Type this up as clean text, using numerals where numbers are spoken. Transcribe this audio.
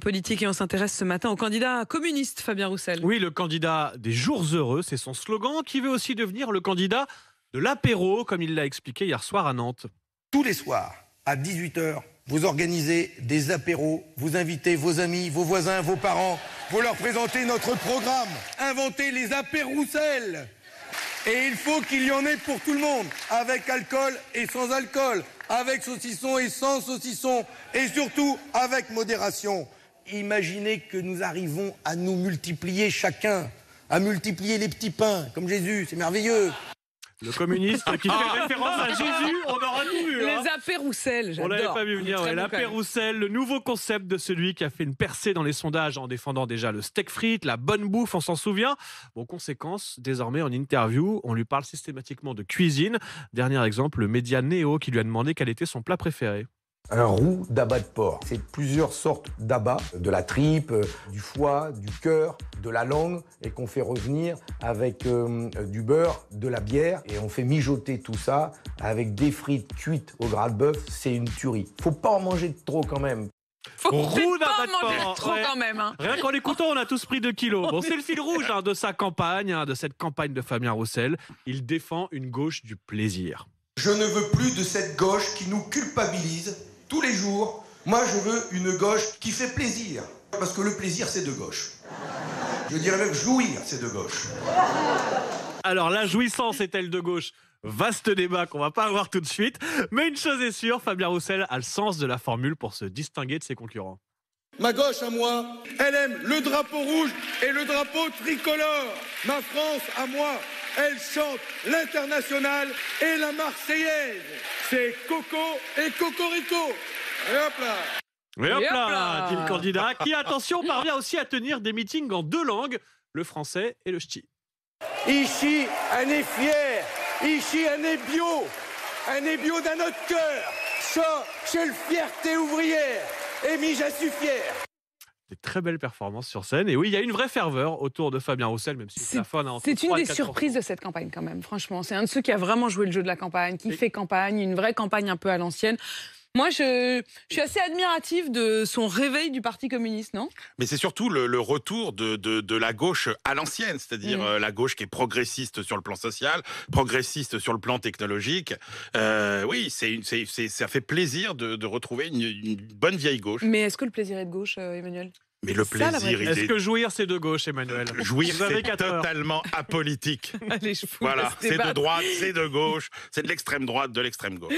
politique et on s'intéresse ce matin au candidat communiste Fabien Roussel. Oui, le candidat des jours heureux, c'est son slogan, qui veut aussi devenir le candidat de l'apéro, comme il l'a expliqué hier soir à Nantes. Tous les soirs, à 18h, vous organisez des apéros, vous invitez vos amis, vos voisins, vos parents, vous leur présentez notre programme. Inventez les apéroussels. Et il faut qu'il y en ait pour tout le monde, avec alcool et sans alcool, avec saucisson et sans saucisson, et surtout avec modération. Imaginez que nous arrivons à nous multiplier chacun, à multiplier les petits pains, comme Jésus, c'est merveilleux. Le communiste qui fait référence à Jésus, on aura tout vu. Les apéroussels, j'adore. On l'avait pas vu venir. Très bon L'apéroussel, le nouveau concept de celui qui a fait une percée dans les sondages en défendant déjà le steak frites, la bonne bouffe, on s'en souvient. Bon, conséquence, désormais en interview, on lui parle systématiquement de cuisine. Dernier exemple, le média Néo qui lui a demandé quel était son plat préféré. Un roux d'abats de porc. C'est plusieurs sortes d'abats, de la tripe, du foie, du cœur, de la langue, et qu'on fait revenir avec du beurre, de la bière, et on fait mijoter tout ça avec des frites cuites au gras de bœuf. C'est une tuerie. Faut pas en manger de trop quand même. Faut Roux pas d'abat de manger porc, trop ouais. quand même. Hein. Rien qu'en l'écoutant, on a tous pris 2 kilos. Bon, c'est le fil rouge de sa campagne, de cette campagne de Fabien Roussel. Il défend une gauche du plaisir. Je ne veux plus de cette gauche qui nous culpabilise tous les jours. Moi, je veux une gauche qui fait plaisir. Parce que le plaisir, c'est de gauche. Je dirais même jouir, c'est de gauche. Alors, la jouissance est-elle de gauche ? Vaste débat qu'on va pas avoir tout de suite. Mais une chose est sûre, Fabien Roussel a le sens de la formule pour se distinguer de ses concurrents. Ma gauche à moi, elle aime le drapeau rouge et le drapeau tricolore. Ma France à moi, elle chante l'international et la marseillaise. C'est Coco et Cocorico. Et hop là. Mais hop Et hop là, là. dit le candidat, qui, attention, parvient aussi à tenir des meetings en 2 langues, le français et le ch'ti. Ici, on est fier. Ici, on est bio. On est bio dans notre cœur. Ça, c'est le fierté ouvrière. Et mi, je suis fier. Des très belles performances sur scène. Et oui, il y a une vraie ferveur autour de Fabien Roussel, même si c'est la fin. C'est une des surprises de cette campagne quand même, franchement. C'est un de ceux qui a vraiment joué le jeu de la campagne, qui fait campagne, une vraie campagne un peu à l'ancienne. Moi, je suis assez admirative de son réveil du Parti communiste, non ? Mais c'est surtout le retour de la gauche à l'ancienne, c'est-à-dire la gauche qui est progressiste sur le plan social, progressiste sur le plan technologique. Oui, ça fait plaisir de retrouver une bonne vieille gauche. Mais est-ce que le plaisir est de gauche, Emmanuel ? Mais le C'est ça, la vraie plaisir, Est-ce que jouir, c'est de gauche, Emmanuel ? jouir, Vous avez c'est 4 heures. totalement apolitique. Allez, je vous Voilà, laisse c'est de débattre. droite, c'est de gauche, c'est de l'extrême droite, de l'extrême gauche.